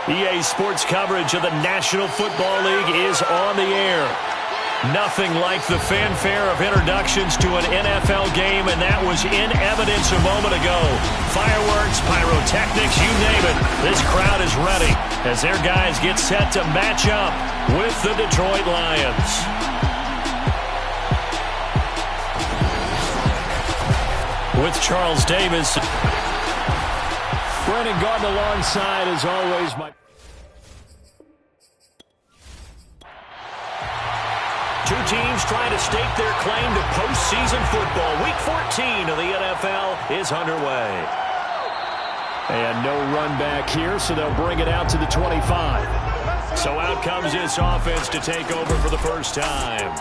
EA Sports coverage of the National Football League is on the air. Nothing like the fanfare of introductions to an NFL game, and that was in evidence a moment ago. Fireworks, pyrotechnics, you name it. This crowd is ready as their guys get set to match up with the Detroit Lions. With Charles Davis. Brennan Gordon alongside, as always. Two teams trying to stake their claim to postseason football. Week 14 of the NFL is underway. And no run back here, so they'll bring it out to the 25. So out comes this offense to take over for the first time.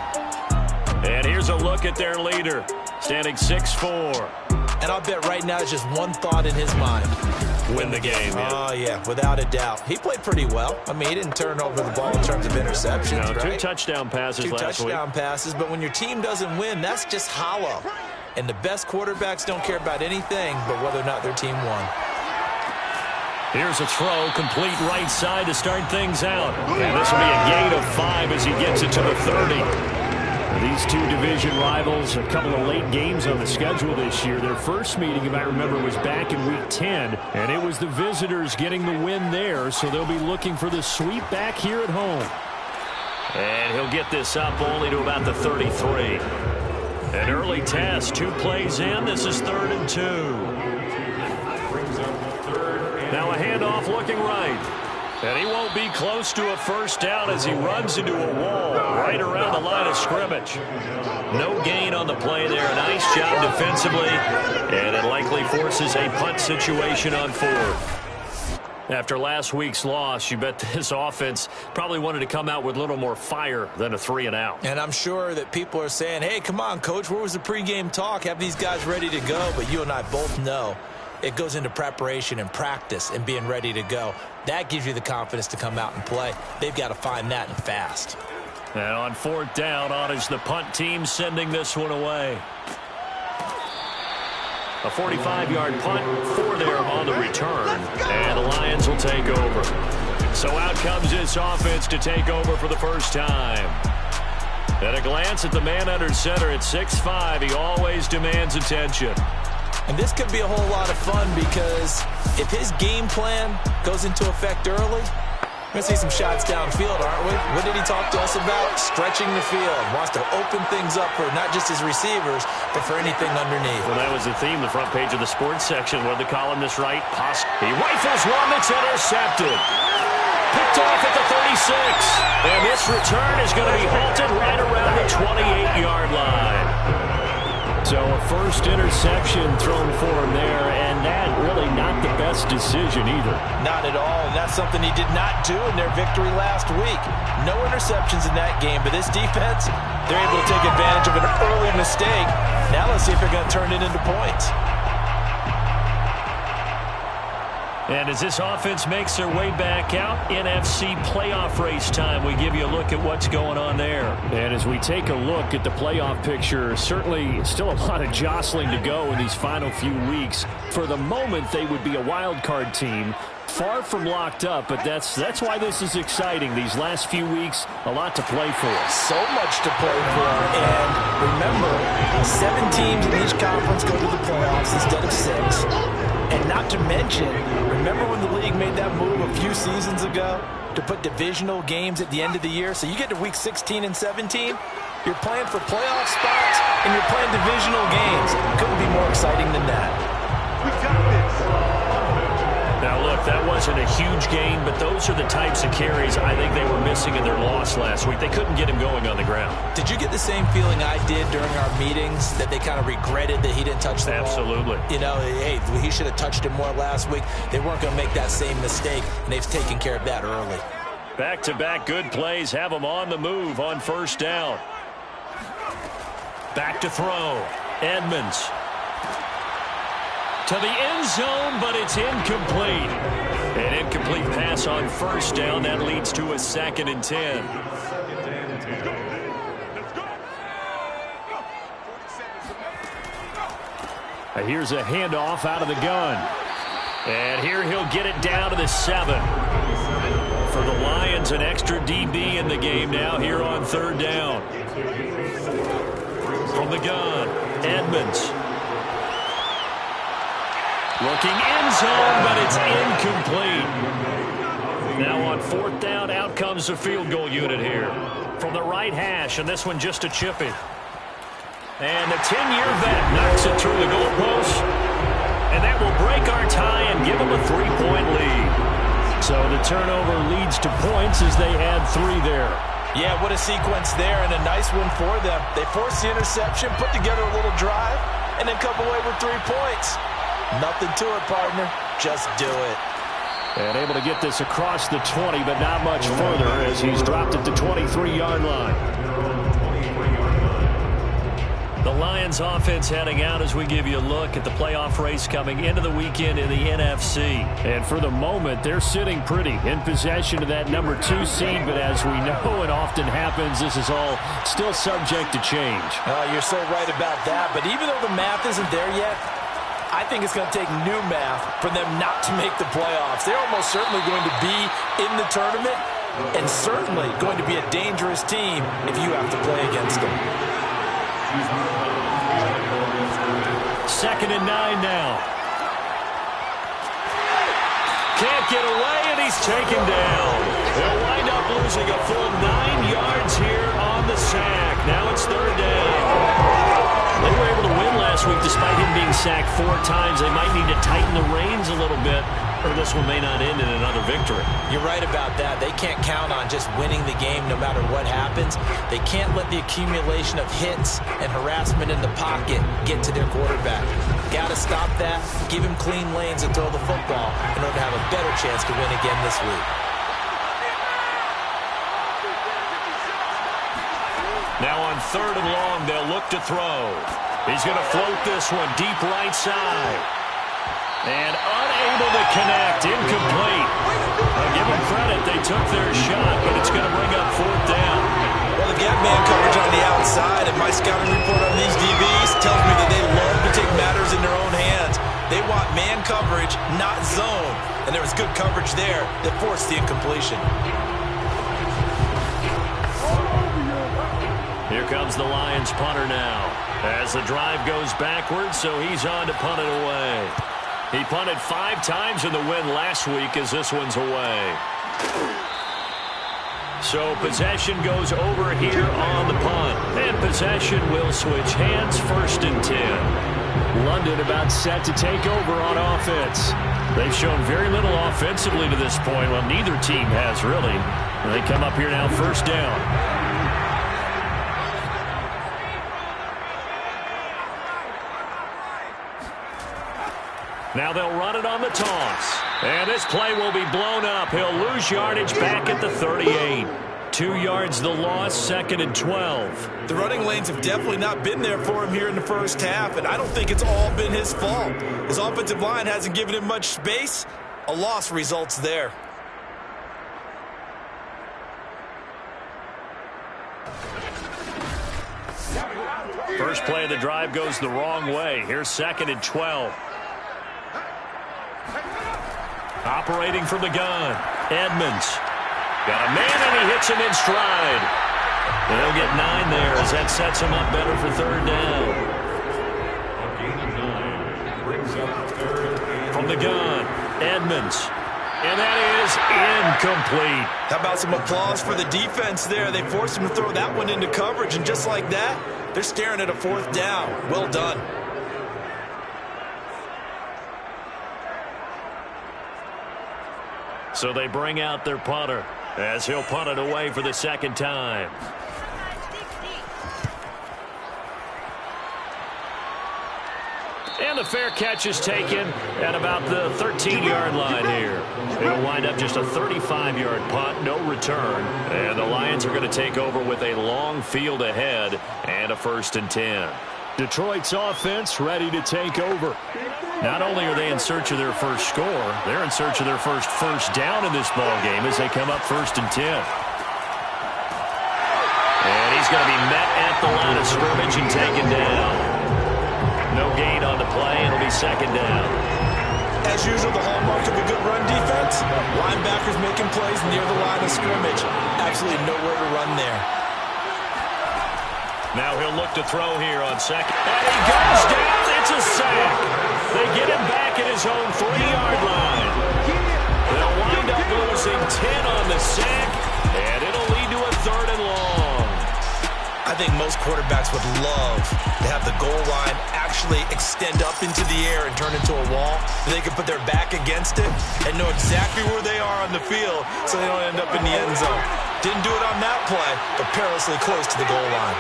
And here's a look at their leader, standing 6'4". And I'll bet right now it's just one thought in his mind. Win the game. Oh, yeah, without a doubt. He played pretty well. I mean, he didn't turn over the ball in terms of interceptions, no, right? Two touchdown passes last week. Two touchdown passes, but when your team doesn't win, that's just hollow. And the best quarterbacks don't care about anything but whether or not their team won. Here's a throw, complete right side to start things out. And this will be a gain of 5 as he gets it to the 30. These two division rivals, a couple of late games on the schedule this year. Their first meeting, if I remember, was back in Week 10, and it was the visitors getting the win there, so they'll be looking for the sweep back here at home. And he'll get this up only to about the 33. An early test, 2 plays in. This is 3rd and 2. Now a handoff looking right. And he won't be close to a first down as he runs into a wall right around the line of scrimmage. No gain on the play there. Nice job defensively. And it likely forces a punt situation on 4th. After last week's loss, you bet this offense probably wanted to come out with a little more fire than a 3-and-out. And I'm sure that people are saying, hey, come on, Coach, where was the pregame talk? Have these guys ready to go? But you and I both know it goes into preparation and practice and being ready to go. That gives you the confidence to come out and play. They've got to find that and fast. And on 4th down, on is the punt team sending this one away. A 45-yard punt for them on the return. And the Lions will take over. So out comes this offense to take over for the first time. At a glance at the man under center at 6'5", he always demands attention. And this could be a whole lot of fun because if his game plan goes into effect early, we're going to see some shots downfield, aren't we? What did he talk to us about? Stretching the field. Wants to open things up for not just his receivers, but for anything underneath. Well, that was the theme, the front page of the sports section. What did the columnist write? He rifles one that's intercepted. Picked off at the 36. And this return is going to be halted right around the 28-yard line. So a first interception thrown for him there, and that really not the best decision either. Not at all, and that's something he did not do in their victory last week. No interceptions in that game, but this defense, they're able to take advantage of an early mistake. Now let's see if they're going to turn it into points. And as this offense makes their way back out, NFC playoff race time, we give you a look at what's going on there. And as we take a look at the playoff picture, certainly still a lot of jostling to go in these final few weeks. For the moment, they would be a wild card team. Far from locked up, but that's why this is exciting. These last few weeks, a lot to play for. So much to play for. And remember, 7 teams in each conference go to the playoffs instead of 6. And not to mention, remember when the league made that move a few seasons ago to put divisional games at the end of the year? So you get to week 16 and 17, you're playing for playoff spots, and you're playing divisional games. Couldn't be more exciting than that. We got this. Now, look, that wasn't a huge gain, but those are the types of carries I think they were missing in their loss last week. They couldn't get him going on the ground. Did you get the same feeling I did during our meetings, that they kind of regretted that he didn't touch the ball? Absolutely. You know, hey, he should have touched it more last week. They weren't going to make that same mistake, and they've taken care of that early. Back-to-back good plays have them on the move on first down. Back to throw. Edmonds. To the end zone, but it's incomplete. An incomplete pass on first down. That leads to a 2nd and 10. Here's a handoff out of the gun. And here he'll get it down to the 7. Lions an extra DB in the game now here on third down. From the gun, Edmonds. Looking end zone, but it's incomplete. Now on fourth down, out comes the field goal unit here. From the right hash, and this one just a chippy. And the 10-year vet knocks it through the goalpost. And that will break our tie and give them a 3-point lead. So the turnover leads to points as they add 3 there. Yeah, what a sequence there, and a nice one for them. They forced the interception, put together a little drive, and then come away with 3 points. Nothing to it, partner. Just do it. And able to get this across the 20, but not much further as he's dropped at the 23-yard line. The Lions offense heading out as we give you a look at the playoff race coming into the weekend in the NFC. And for the moment, they're sitting pretty in possession of that number 2 seed. But as we know it often happens, this is all still subject to change. You're so right about that. But even though the math isn't there yet, I think it's going to take new math for them not to make the playoffs. They're almost certainly going to be in the tournament and certainly going to be a dangerous team if you have to play against them. 2nd and 9 now. Can't get away, and he's taken down. They'll wind up losing a full 9 yards here on the sack. Now it's 3rd down. They were able to win last week despite him being sacked 4 times. They might need to tighten the reins a little bit, or this one may not end in another victory. You're right about that. They can't count on just winning the game no matter what happens. They can't let the accumulation of hits and harassment in the pocket get to their quarterback. Got to stop that, give him clean lanes and throw the football in order to have a better chance to win again this week. Now on 3rd and long, they'll look to throw. He's going to float this one deep right side. And unable to connect, incomplete. I'll give them credit, they took their shot, but it's going to bring up 4th down. Well, they got man coverage on the outside, and my scouting report on these DBs tells me that they love to take matters in their own hands. They want man coverage, not zone. And there was good coverage there that forced the incompletion. Here comes the Lions punter now. As the drive goes backwards, so he's on to punt it away. He punted 5 times in the win last week as this one's away. So possession goes over here on the punt. And possession will switch hands, 1st and 10. London about set to take over on offense. They've shown very little offensively to this point. Well, neither team has really. They come up here now 1st down. Now they'll run it on the toss. And this play will be blown up. He'll lose yardage back at the 38. 2 yards the loss, 2nd and 12. The running lanes have definitely not been there for him here in the first half, and I don't think it's all been his fault. His offensive line hasn't given him much space. A loss results there. First play of the drive goes the wrong way. Here's 2nd and 12. Operating from the gun, Edmonds. Got a man, and he hits him in stride. They'll get 9 there as that sets him up better for 3rd down. From the gun, Edmonds. And that is incomplete. How about some applause for the defense there? They forced him to throw that one into coverage, and just like that, they're staring at a 4th down. Well done. So they bring out their punter as he'll punt it away for the 2nd time. And the fair catch is taken at about the 13-yard line here. It'll wind up just a 35-yard punt, no return. And the Lions are going to take over with a long field ahead and a 1st and 10. Detroit's offense ready to take over. Not only are they in search of their first score, they're in search of their first down in this ball game as they come up 1st and 10. And he's going to be met at the line of scrimmage and taken down. No gain on the play. It'll be 2nd down. As usual, the hallmark of a good run defense, linebackers making plays near the line of scrimmage. Absolutely nowhere to run there. Now he'll look to throw here on second. And he goes down. It's a sack. They get him back at his own 3-yard line. They'll wind up losing 10 on the sack, and it'll lead to a 3rd and long. I think most quarterbacks would love to have the goal line actually extend up into the air and turn into a wall. They can put their back against it and know exactly where they are on the field so they don't end up in the end zone. Didn't do it on that play, but perilously close to the goal line.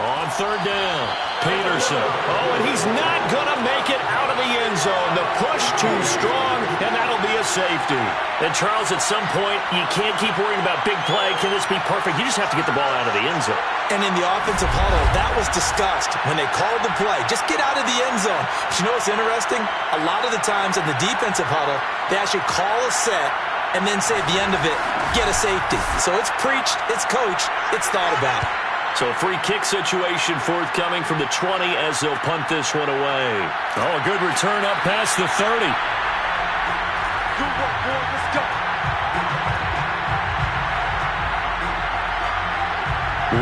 On 3rd down, Peterson. Oh, and he's not going to make it out of the end zone. The push too strong, and that'll be a safety. And, Charles, at some point, you can't keep worrying about big play. Can this be perfect? You just have to get the ball out of the end zone. And in the offensive huddle, that was discussed when they called the play. Just get out of the end zone. But you know what's interesting? A lot of the times in the defensive huddle, they actually call a set and then say at the end of it, get a safety. So it's preached, it's coached, it's thought about. So a free kick situation forthcoming from the 20 as they'll punt this one away. Oh, a good return up past the 30. Good work, boy. Let's go.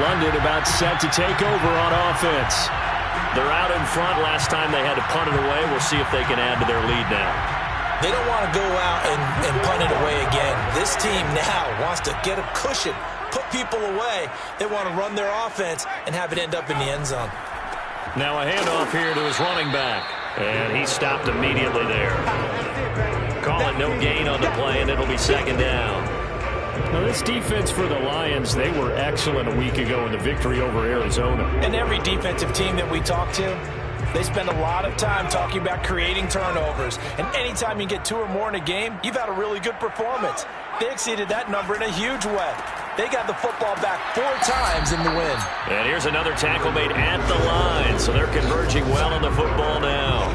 London about set to take over on offense. They're out in front. Last time they had to punt it away. We'll see if they can add to their lead now. They don't want to go out and punt it away again. This team now wants to get a cushion, put people away. They want to run their offense and have it end up in the end zone. Now a handoff here to his running back. And he stopped immediately there. Call it no gain on the play, and it'll be 2nd down. Now this defense for the Lions, they were excellent a week ago in the victory over Arizona. And every defensive team that we talk to, they spend a lot of time talking about creating turnovers. And anytime you get 2 or more in a game, you've had a really good performance. They exceeded that number in a huge way. They got the football back 4 times in the win. And here's another tackle made at the line, so they're converging well on the football now.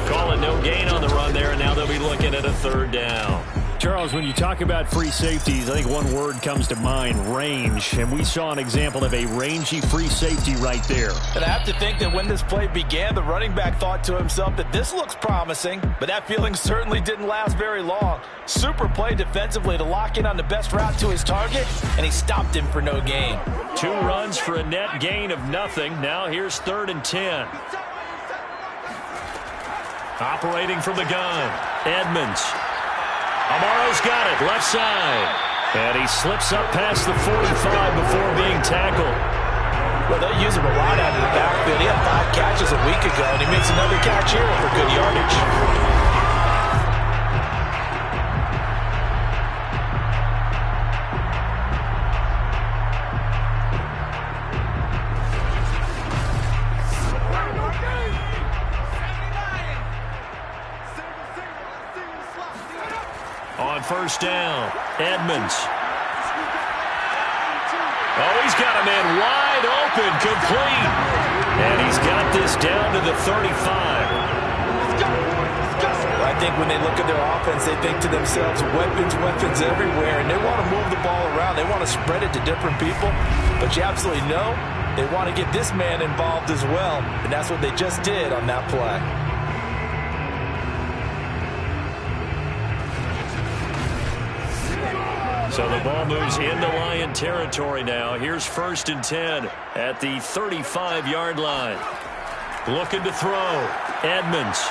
Call it no gain on the run there, and now they'll be looking at a 3rd down. Charles, when you talk about free safeties, I think one word comes to mind, range. And we saw an example of a rangy free safety right there. And I have to think that when this play began, the running back thought to himself that this looks promising, but that feeling certainly didn't last very long. Super play defensively to lock in on the best route to his target, and he stopped him for no gain. 2 runs for a net gain of nothing. Now here's 3rd and 10. Operating from the gun, Edmonds. Amaro's got it, left side. And he slips up past the 45 before being tackled. Well, they'll use him a lot out of the backfield. He had 5 catches a week ago, and he makes another catch here for good yardage. On 1st down, Edmonds. Oh, he's got a man wide open, complete. And he's got this down to the 35. I think when they look at their offense, they think to themselves, weapons, weapons everywhere, and they want to move the ball around. They want to spread it to different people. But you absolutely know they want to get this man involved as well, and that's what they just did on that play. So the ball moves into Lion territory now. Here's 1st and 10 at the 35-yard line. Looking to throw. Edmonds.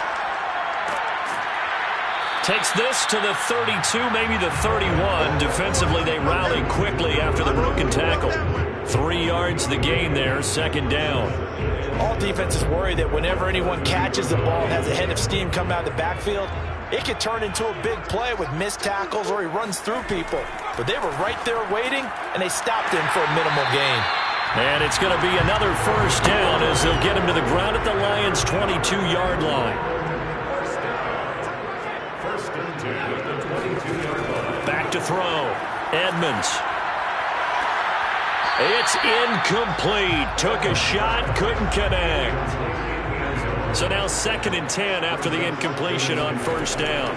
Takes this to the 32, maybe the 31. Defensively, they rally quickly after the broken tackle. 3 yards the gain there, 2nd down. All defenses worry that whenever anyone catches the ball and has a head of steam come out of the backfield, it could turn into a big play with missed tackles or he runs through people. But they were right there waiting, and they stopped him for a minimal gain. And it's going to be another 1st down as they'll get him to the ground at the Lions' 22-yard line. Back to throw. Edmonds. It's incomplete. Took a shot, couldn't connect. So now 2nd and 10 after the incompletion on 1st down.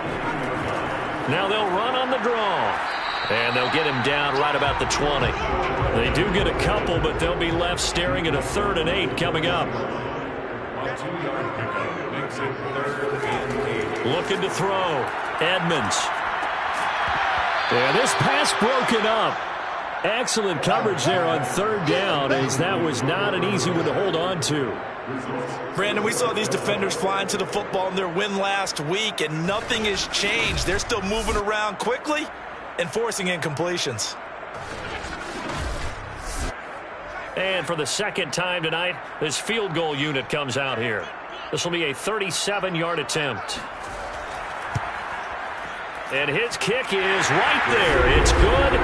Now they'll run on the draw. And they'll get him down right about the 20. They do get a couple, but they'll be left staring at a 3rd and 8 coming up. Looking to throw. Edmonds. And this pass broken up. Excellent coverage there on third down, as that was not an easy one to hold on to. Brandon, we saw these defenders flying to the football in their win last week, and nothing has changed. They're still moving around quickly and forcing incompletions. And for the second time tonight, this field goal unit comes out here. This will be a 37-yard attempt. And his kick is right there. It's good.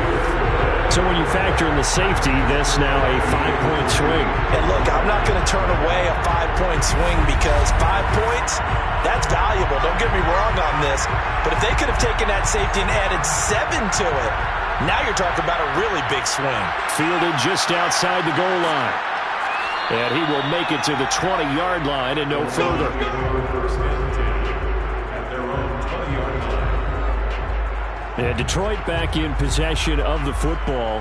So when you factor in the safety, this now a 5-point swing. And look, I'm not going to turn away a 5-point swing because 5 points, that's valuable. Don't get me wrong on this. But if they could have taken that safety and added 7 to it, now you're talking about a really big swing. Fielded just outside the goal line. And he will make it to the 20-yard line and no further. And Detroit back in possession of the football.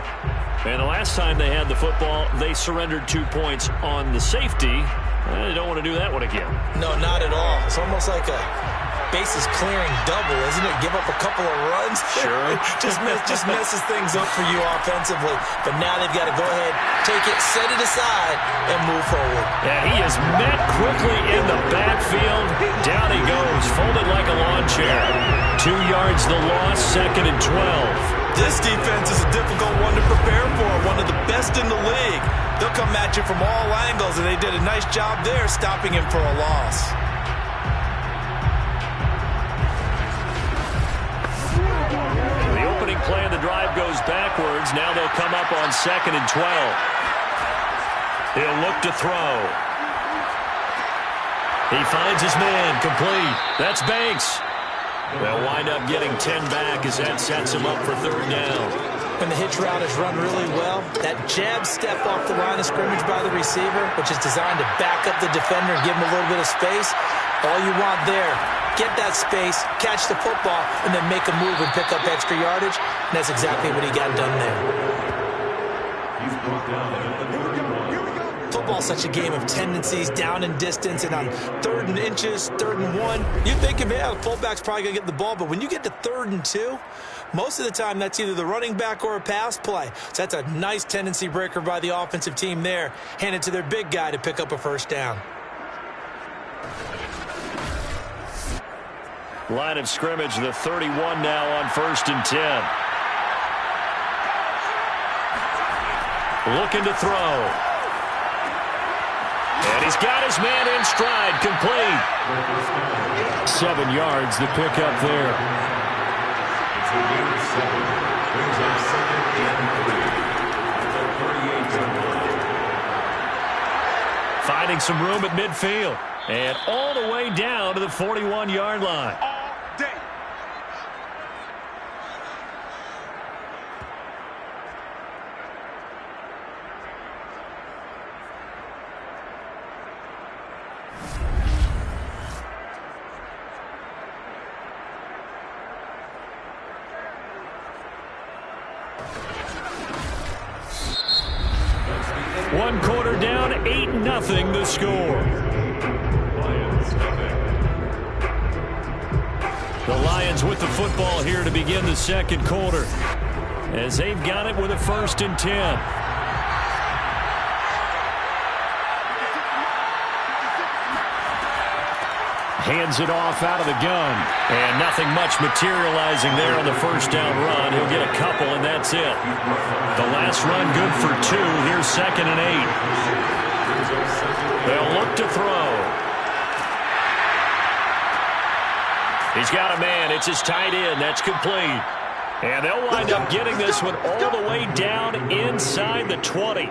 And the last time they had the football, they surrendered 2 points on the safety. They don't want to do that one again. No, not at all. It's almost like a bases clearing double, isn't it? Give up a couple of runs. Sure. just messes things up for you offensively. But now they've got to go ahead, take it, set it aside, and move forward. And he is met quickly in the backfield. Down he goes, folded like a lawn chair. 2 yards the loss, 2nd and 12. This defense is a difficult one to prepare for, one of the best in the league. They'll come at you from all angles, and they did a nice job there stopping him for a loss. Play of the drive goes backwards. Now they'll come up on 2nd and 12. He'll look to throw. He finds his man, complete. That's Banks. They'll wind up getting 10 back as that sets him up for 3rd down. When the hitch route is run really well, that jab step off the line of scrimmage by the receiver, which is designed to back up the defender and give him a little bit of space, all you want there, get that space, catch the football, and then make a move and pick up extra yardage. And that's exactly what he got done there. Football's such a game of tendencies, down and distance, and on 3rd and inches, 3rd and 1, you're thinking, man, the fullback's probably going to get the ball. But when you get to 3rd and 2, most of the time that's either the running back or a pass play. So that's a nice tendency breaker by the offensive team there. Hand it to their big guy to pick up a 1st down. Line of scrimmage, the 31 now on 1st and 10. Looking to throw. And he's got his man in stride, complete. 7 yards, the pickup there. Finding some room at midfield. And all the way down to the 41-yard line. One quarter down, 8-0 the score. The Lions with the football here to begin the 2nd quarter, as they've got it with a 1st and 10. Hands it off out of the gun. And nothing much materializing there on the 1st down run. He'll get a couple, and that's it. The last run good for 2. Here's 2nd and 8. They'll look to throw. He's got a man. It's his tight end. That's complete. And they'll wind up getting this one all the way down inside the 20.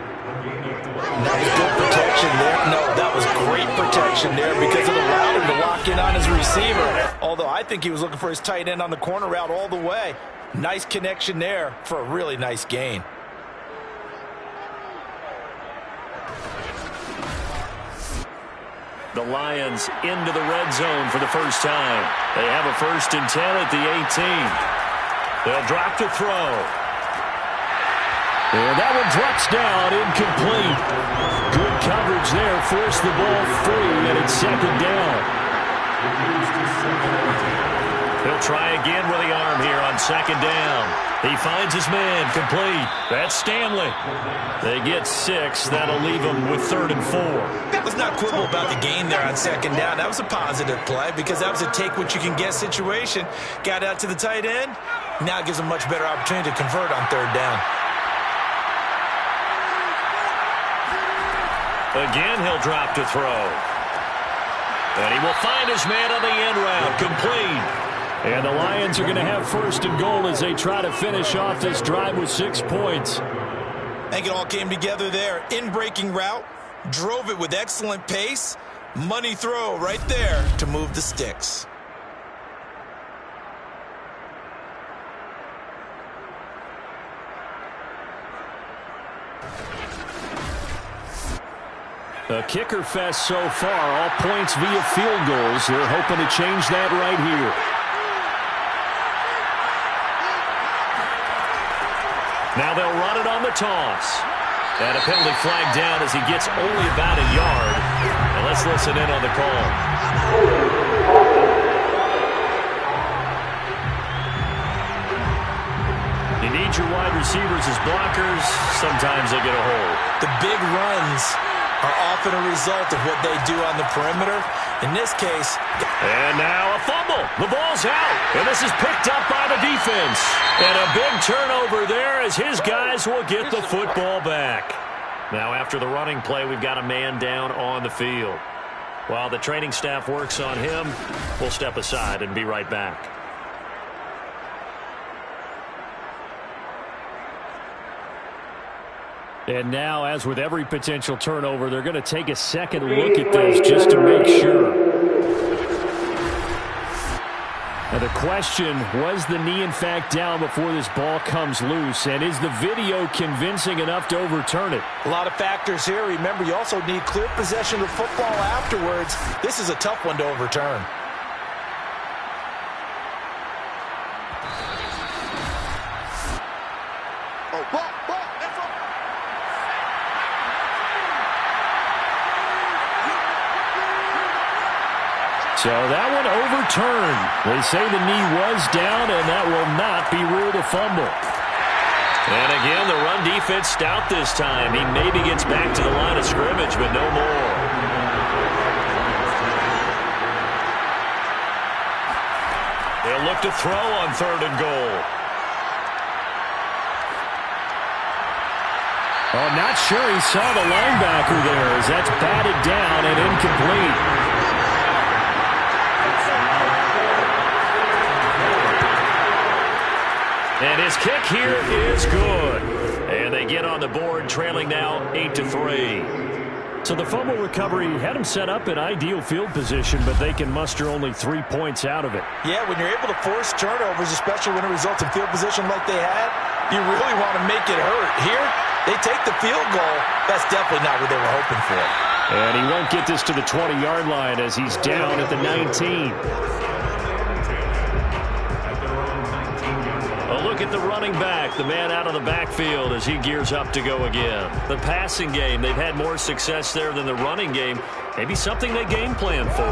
That was good protection there. No, that was great protection there because it allowed him to lock in on his receiver. Although I think he was looking for his tight end on the corner route all the way. Nice connection there for a really nice gain. The Lions into the red zone for the first time. They have a 1st and 10 at the 18. They'll drop to throw. And that one drops down incomplete. Good coverage there, forced the ball free, and it's second down. He'll try again with the arm here on second down. He finds his man, complete. That's Stanley. They get 6. That'll leave them with 3rd and 4. Let's not quibble about the gain there on second down. That was a positive play because that was a take-what-you-can-get situation. Got out to the tight end. Now it gives them a much better opportunity to convert on 3rd down. Again, he'll drop to throw. And he will find his man on the end route, complete. And the Lions are going to have 1st and goal as they try to finish off this drive with 6 points. I think it all came together there. In-breaking route, drove it with excellent pace. Money throw right there to move the sticks. A kicker fest so far, all points via field goals. They're hoping to change that right here. Now they'll run it on the toss. And a penalty flag down as he gets only about a yard. And let's listen in on the call. You need your wide receivers as blockers. Sometimes they get a hold. The big runs are often a result of what they do on the perimeter. In this case. And now a fumble. The ball's out. And this is picked up by the defense. And a big turnover there as his guys will get the football back. Now after the running play, we've got a man down on the field. While the training staff works on him, we'll step aside and be right back. And now, as with every potential turnover, they're going to take a second look at this just to make sure. Now the question, was the knee in fact down before this ball comes loose? And is the video convincing enough to overturn it? A lot of factors here. Remember, you also need clear possession of football afterwards. This is a tough one to overturn. So that one overturned. They say the knee was down, and that will not be ruled a fumble. And again, the run defense stout this time. He maybe gets back to the line of scrimmage, but no more. They'll look to throw on 3rd and goal. Oh, not sure he saw the linebacker there as that's batted down and incomplete. And his kick here is good. And they get on the board, trailing now 8-3. So the fumble recovery had them set up in ideal field position, but they can muster only 3 points out of it. Yeah, when you're able to force turnovers, especially when it results in field position like they had, you really want to make it hurt. Here, they take the field goal. That's definitely not what they were hoping for. And he won't get this to the 20-yard line as he's down at the 19. Look at the running back, the man out of the backfield as he gears up to go again. The passing game, they've had more success there than the running game. Maybe something they game plan for.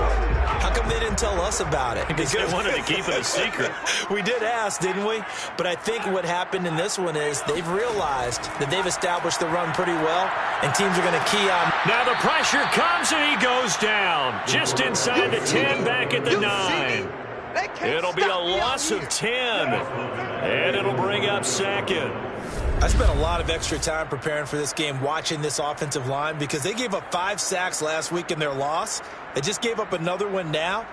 How come they didn't tell us about it? Because they wanted to keep it a secret. We did ask, didn't we? But I think what happened in this one is they've realized that they've established the run pretty well, and teams are going to key on. Now the pressure comes, and he goes down. Just inside the 10, back at the 9. It'll be a loss of 10, and it'll bring up 2nd. I spent a lot of extra time preparing for this game, watching this offensive line, because they gave up 5 sacks last week in their loss. They just gave up another one now.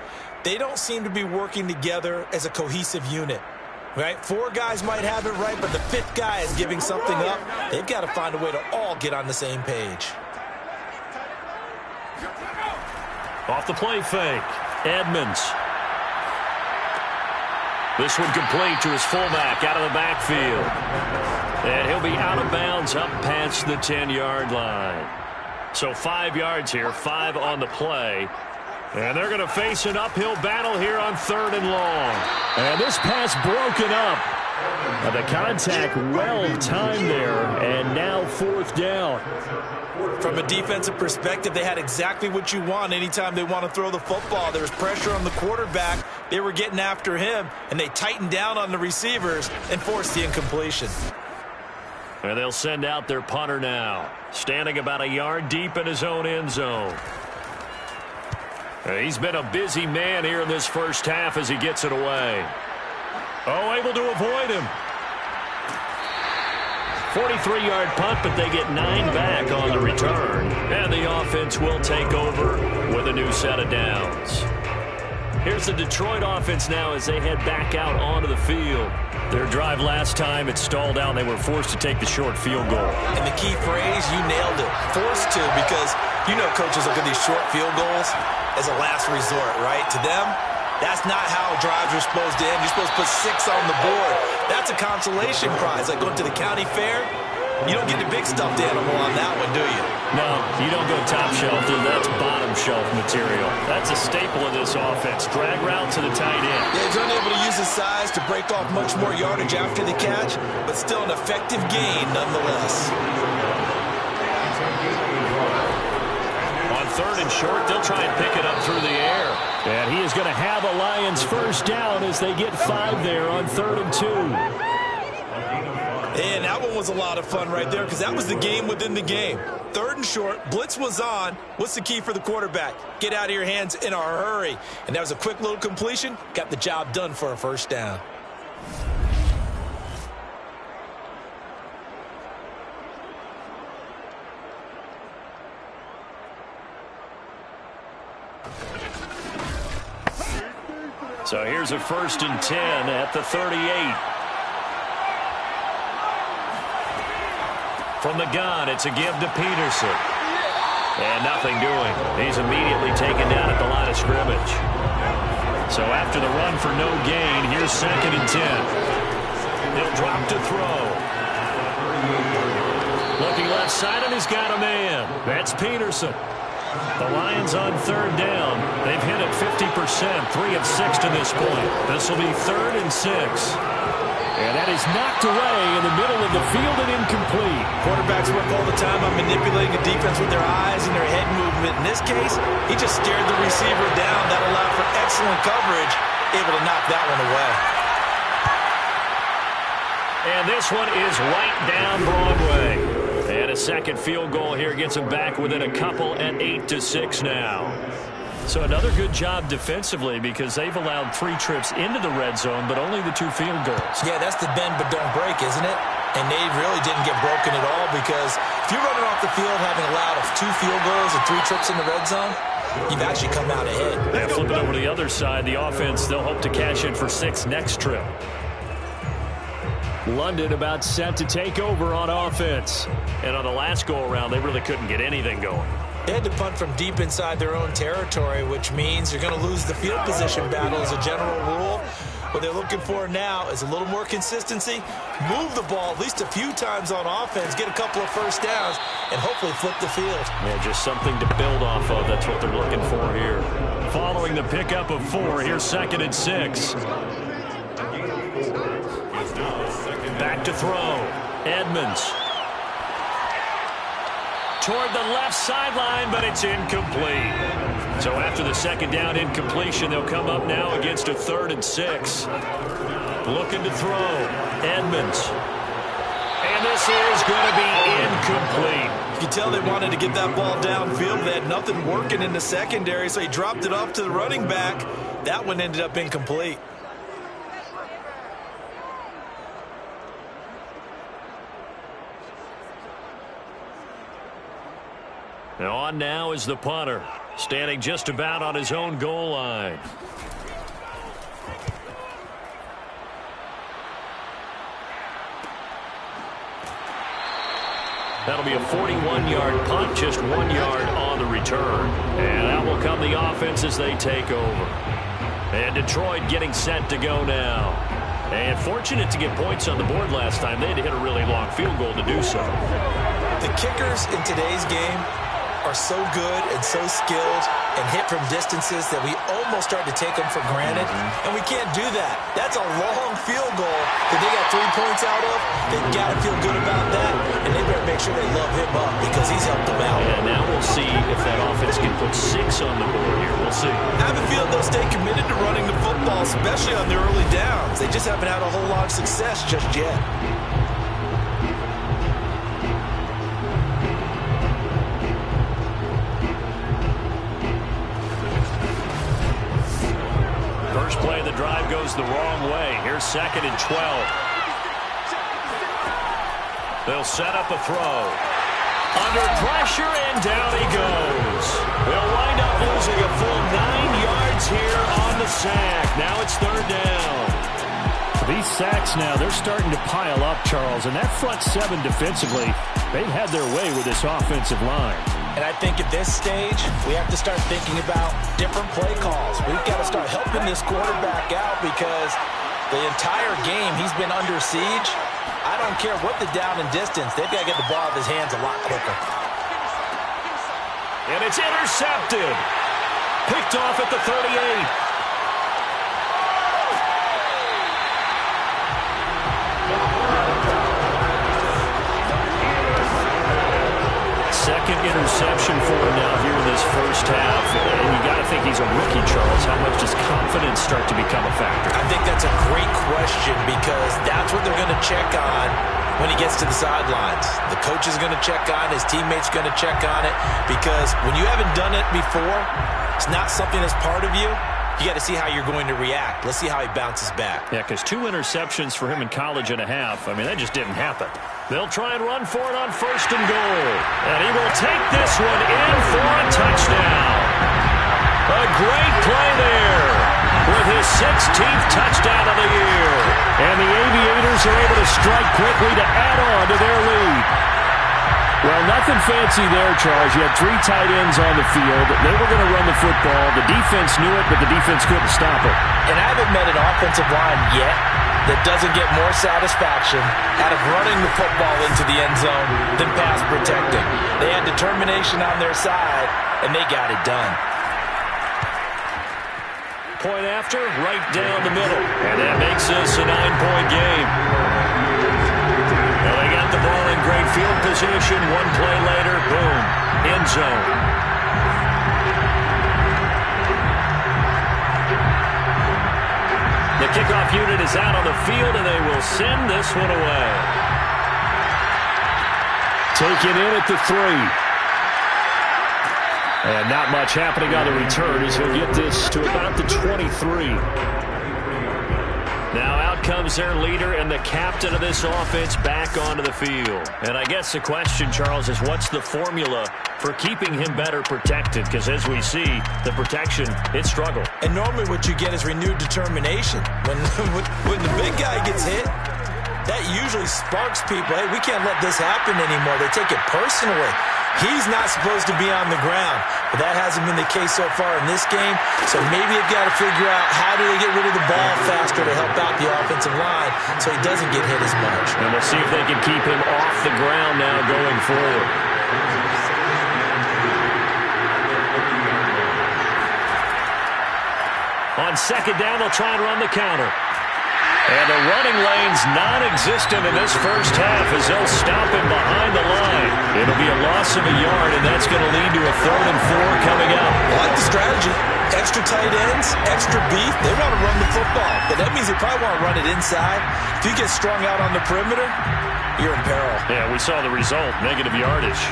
They don't seem to be working together as a cohesive unit. Right? 4 guys might have it right, but the 5th guy is giving something up. They've got to find a way to all get on the same page. Off the play fake, Edmonds. This one complete to his fullback out of the backfield. And he'll be out of bounds up past the 10-yard line. So 5 yards here, 5 on the play. And they're going to face an uphill battle here on 3rd and long. And this pass broken up. The contact well timed there. And now 4th down. From a defensive perspective, they had exactly what you want anytime they want to throw the football. There was pressure on the quarterback. They were getting after him, and they tightened down on the receivers and forced the incompletion. And they'll send out their punter now, standing about a yard deep in his own end zone. He's been a busy man here in this first half as he gets it away. Oh, able to avoid him. 43-yard punt, but they get 9 back on the return. And the offense will take over with a new set of downs. Here's the Detroit offense now as they head back out onto the field. Their drive last time, it stalled out. They were forced to take the short field goal. And the key phrase, you nailed it. Forced to, because you know coaches look at these short field goals as a last resort, right? To them, that's not how drives are supposed to end. You're supposed to put 6 on the board. That's a consolation prize. Like going to the county fair, you don't get the big stuffed animal on that one, do you? No, you don't go top shelf. That's bottom shelf material. That's a staple of this offense. Drag route to the tight end. Yeah, he's unable to use his size to break off much more yardage after the catch, but still an effective gain nonetheless. On 3rd and short, they'll try and pick it up through the air. And he is going to have a Lions first down as they get 5 there on 3rd and 2. And that one was a lot of fun right there because that was the game within the game. 3rd and short, blitz was on. What's the key for the quarterback? Get out of your hands in a hurry. And that was a quick little completion. Got the job done for a first down. So here's a 1st and 10 at the 38. From the gun, it's a give to Peterson. And nothing doing. He's immediately taken down at the line of scrimmage. So after the run for no gain, here's 2nd and 10. He'll drop to throw. Looking left side, and he's got a man. That's Peterson. The Lions on 3rd down. They've hit it 50%, 3 of 6 to this point. This will be 3rd and 6. And that is knocked away in the middle of the field and incomplete. Quarterbacks work all the time on manipulating the defense with their eyes and their head movement. In this case, he just stared the receiver down. That allowed for excellent coverage, able to knock that one away. And this one is right down Broadway. And a second field goal here gets them back within a couple at 8-6 now. So another good job defensively because they've allowed 3 trips into the red zone, but only the 2 field goals. Yeah, that's the bend but don't break, isn't it? And they really didn't get broken at all because if you're running off the field having allowed 2 field goals and 3 trips in the red zone, you've actually come out ahead. Yeah, flipping over to the other side, the offense, they'll hope to cash in for 6 next trip. London about set to take over on offense. And on the last go-around, they really couldn't get anything going. They had to punt from deep inside their own territory, which means you're going to lose the field position battle as a general rule. What they're looking for now is a little more consistency, move the ball at least a few times on offense, get a couple of first downs, and hopefully flip the field. Yeah, just something to build off of. That's what they're looking for here. Following the pickup of 4, here's 2nd and 6. Back to throw. Edmonds. Toward the left sideline, but it's incomplete. So after the 2nd down incompletion, they'll come up now against a 3rd and 6. Looking to throw. Edmonds. And this is going to be incomplete. You can tell they wanted to get that ball downfield. They had nothing working in the secondary, so he dropped it off to the running back. That one ended up incomplete. Now on now is the punter, standing just about on his own goal line. That'll be a 41-yard punt, just 1 yard on the return. And out will come the offense as they take over. And Detroit getting set to go now. And fortunate to get points on the board last time. They had to hit a really long field goal to do so. The kickers in today's game are so good and so skilled and hit from distances that we almost start to take them for granted. And we can't do that. That's a long field goal that they got 3 points out of. They've got to feel good about that, and they better make sure they glove him up because he's helped them out. And now we'll see if that offense can put 6 on the board here. We'll see. I have a feeling they'll stay committed to running the football, especially on their early downs. They just haven't had a whole lot of success just yet. First play of the drive goes the wrong way. Here's 2nd and 12. They'll set up a throw. Under pressure, and down he goes. They'll wind up losing a full 9 yards here on the sack. Now it's 3rd down. These sacks now, they're starting to pile up, Charles. And that front 7 defensively, they've had their way with this offensive line. And I think at this stage, we have to start thinking about different play calls. We've got to start helping this quarterback out because the entire game he's been under siege. I don't care what the down and distance. They've got to get the ball out of his hands a lot quicker. And it's intercepted. Picked off at the 38. Second interception for him now here in this first half. And you got to think he's a rookie, Charles. How much does confidence start to become a factor? I think that's a great question because that's what they're going to check on when he gets to the sidelines. The coach is going to check on it. His teammates going to check on it because when you haven't done it before, it's not something that's part of you. You got to see how you're going to react. Let's see how he bounces back. Yeah, because 2 interceptions for him in college and a half. I mean, that just didn't happen. They'll try and run for it on 1st and goal. And he will take this one in for a touchdown. A great play there with his 16th touchdown of the year. And the Aviators are able to strike quickly to add on to their lead. Well, nothing fancy there, Charles. You had 3 tight ends on the field. They were going to run the football. The defense knew it, but the defense couldn't stop it. And I haven't met an offensive line yet that doesn't get more satisfaction out of running the football into the end zone than pass protecting. They had determination on their side, and they got it done. Point after, right down the middle. And that makes this a 9-point game. Well, they got the ball in great field position. 1 play later, boom, end zone. The kickoff unit is out on the field, and they will send this one away. Taken in at the 3. And not much happening on the return as he'll get this to about the 23. Now out comes their leader and the captain of this offense back onto the field. And I guess the question, Charles, is what's the formula for keeping him better protected? Because as we see, the protection, it struggled. And normally what you get is renewed determination. When the big guy gets hit, that usually sparks people. Hey, we can't let this happen anymore. They take it personally. He's not supposed to be on the ground, but that hasn't been the case so far in this game. So maybe they've got to figure out how do they get rid of the ball faster to help out the offensive line so he doesn't get hit as much. And we'll see if they can keep him off the ground now going forward. On 2nd down, they'll try and run the counter. And the running lane's non-existent in this first half as they'll stop him behind the line. It'll be a loss of a yard, and that's going to lead to a 3rd and 4 coming up. I like the strategy. Extra tight ends, extra beef. They want to run the football, but that means they probably want to run it inside. If you get strung out on the perimeter, you're in peril. Yeah, we saw the result, negative yardage.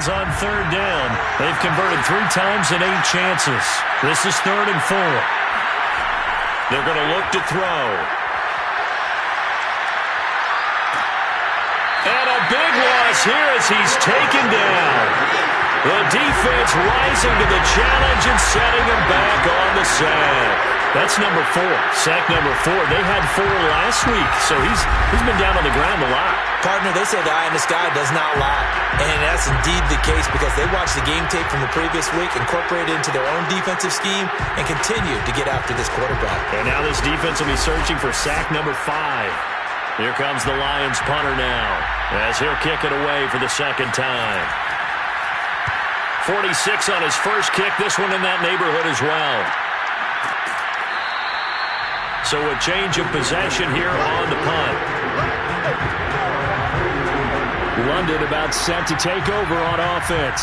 On 3rd down. They've converted 3 times in 8 chances. This is 3rd and 4. They're going to look to throw. And a big loss here as he's taken down. The defense rising to the challenge and setting him back on the sack. That's number 4. Sack number 4. They had 4 last week, so he's been down on the ground a lot. Partner, they say the eye in the sky does not lie. And that's indeed the case because they watched the game tape from the previous week, incorporated it into their own defensive scheme, and continue to get after this quarterback. And now this defense will be searching for sack number 5. Here comes the Lions punter now as he'll kick it away for the 2nd time. 46 on his first kick. This one in that neighborhood as well. So a change of possession here on the punt. London about set to take over on offense.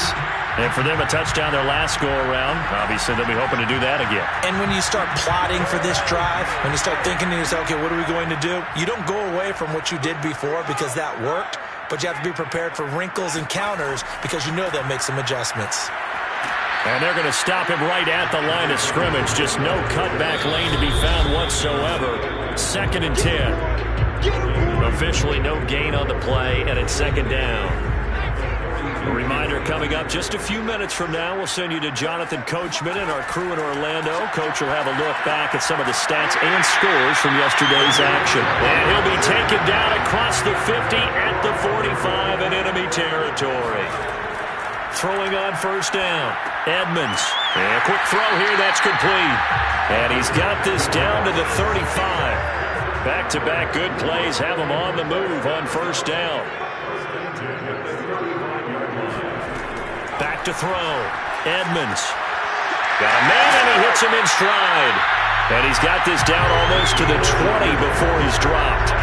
And for them, a touchdown their last go-around. Obviously, they'll be hoping to do that again. And when you start plotting for this drive, when you start thinking to yourself, okay, what are we going to do? You don't go away from what you did before because that worked, but you have to be prepared for wrinkles and counters because you know they'll make some adjustments. And they're going to stop him right at the line of scrimmage. Just no cutback lane to be found whatsoever. 2nd and 10. Officially no gain on the play, and it's 2nd down. A reminder coming up just a few minutes from now. We'll send you to Jonathan Coachman and our crew in Orlando. Coach will have a look back at some of the stats and scores from yesterday's action. And he'll be taken down across the 50 at the 45 in enemy territory. Throwing on 1st down. Edmonds. And a quick throw here. That's complete. And he's got this down to the 35. Back-to-back good plays have him on the move on 1st down. Back to throw. Edmonds. Got a man, and he hits him in stride. And he's got this down almost to the 20 before he's dropped.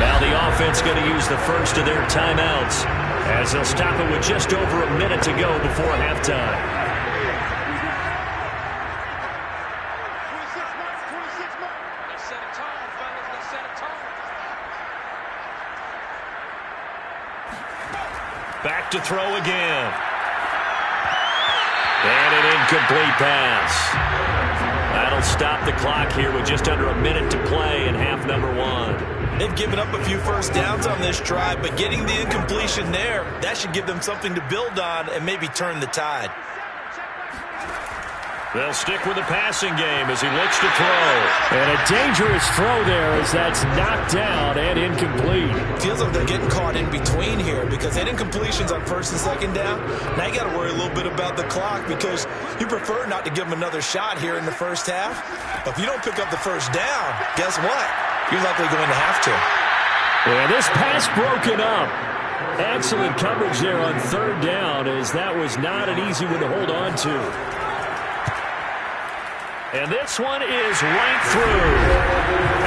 Now the offense going to use the first of their timeouts as they'll stop it with just over a minute to go before halftime. Back to throw again. And an incomplete pass. That'll stop the clock here with just under a minute to play in half number 1. They've given up a few first downs on this drive, but getting the incompletion there, that should give them something to build on and maybe turn the tide. They'll stick with the passing game as he looks to throw. And a dangerous throw there as that's knocked down and incomplete. Feels like they're getting caught in between here because they had incompletions on 1st and 2nd down. Now you got to worry a little bit about the clock because you prefer not to give them another shot here in the first half. But if you don't pick up the 1st down, guess what? You're likely going to have to. And this pass broken up. Excellent coverage there on 3rd down as that was not an easy one to hold on to. And this one is right through.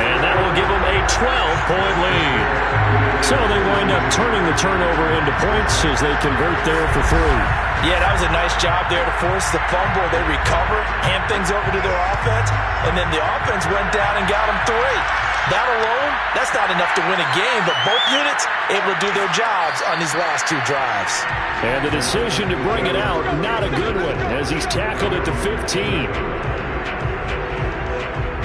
And that will give them a 12-point lead. So they wind up turning the turnover into points as they convert there for 3. Yeah, that was a nice job there to force the fumble. They recover, hand things over to their offense, and then the offense went down and got them 3. That alone, that's not enough to win a game, but both units able to do their jobs on these last 2 drives. And the decision to bring it out, not a good one, as he's tackled at the 15.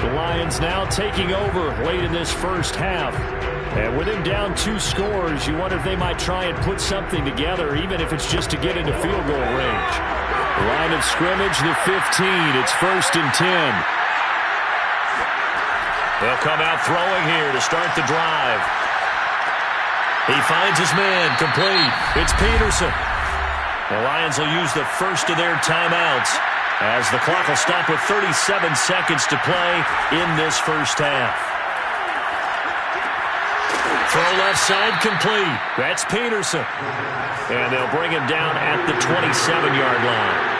The Lions now taking over late in this first half. And with him down 2 scores, you wonder if they might try and put something together, even if it's just to get into field goal range. Line of scrimmage, the 15. It's 1st and 10. They'll come out throwing here to start the drive. He finds his man, complete. It's Peterson. The Lions will use the first of their timeouts as the clock will stop with 37 seconds to play in this first half. Throw left side complete. That's Peterson. And they'll bring him down at the 27-yard line.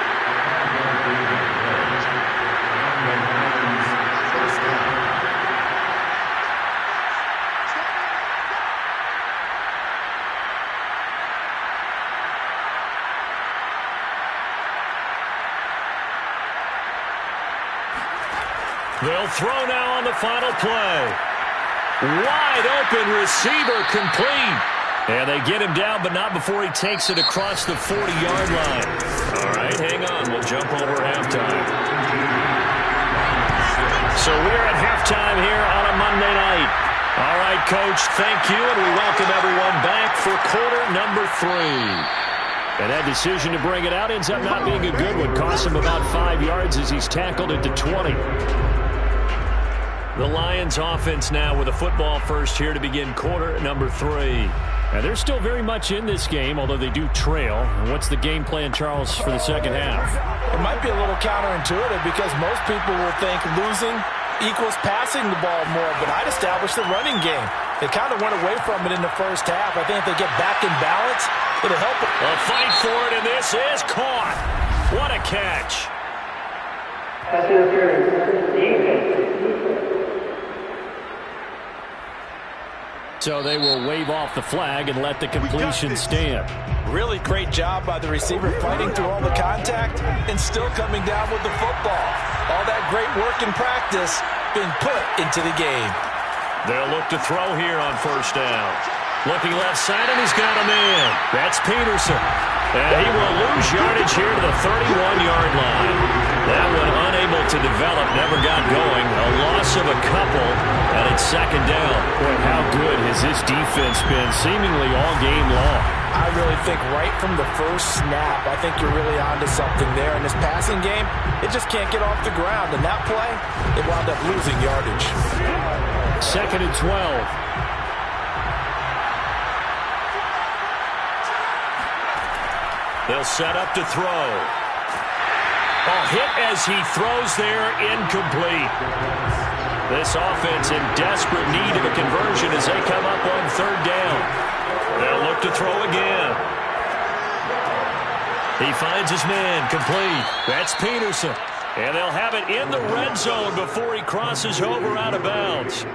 They'll throw now on the final play. Wide open receiver complete. And they get him down, but not before he takes it across the 40-yard line. All right, hang on. We'll jump over halftime. So we're at halftime here on a Monday night. All right, Coach, thank you, and we welcome everyone back for quarter number 3. And that decision to bring it out ends up not being a good one. Costs him about 5 yards as he's tackled at the 20. The Lions offense now with a football first here to begin quarter number 3. And they're still very much in this game, although they do trail. What's the game plan, Charles, for the second half? It might be a little counterintuitive because most people will think losing equals passing the ball more, but I'd establish the running game. They kind of went away from it in the first half. I think if they get back in balance, it'll help them. A fight for it, and this This is caught. What a catch. So they will wave off the flag and let the completion stand. Really great job by the receiver fighting through all the contact and still coming down with the football. All that great work in practice being put into the game. They'll look to throw here on first down. Looking left side, and he's got a man. That's Peterson. And he will lose yardage here to the 31-yard line. That one unable to develop, never got going. A loss of a couple, and it's second down. Boy, how good has this defense been seemingly all game long? I really think right from the first snap, I think you're really onto something there. In this passing game, it just can't get off the ground. And that play, it wound up losing yardage. Second and 12. They'll set up to throw. A hit as he throws there, incomplete. This offense in desperate need of a conversion as they come up on third down. They'll look to throw again. He finds his man, complete. That's Peterson. And they'll have it in the red zone before he crosses over out of bounds.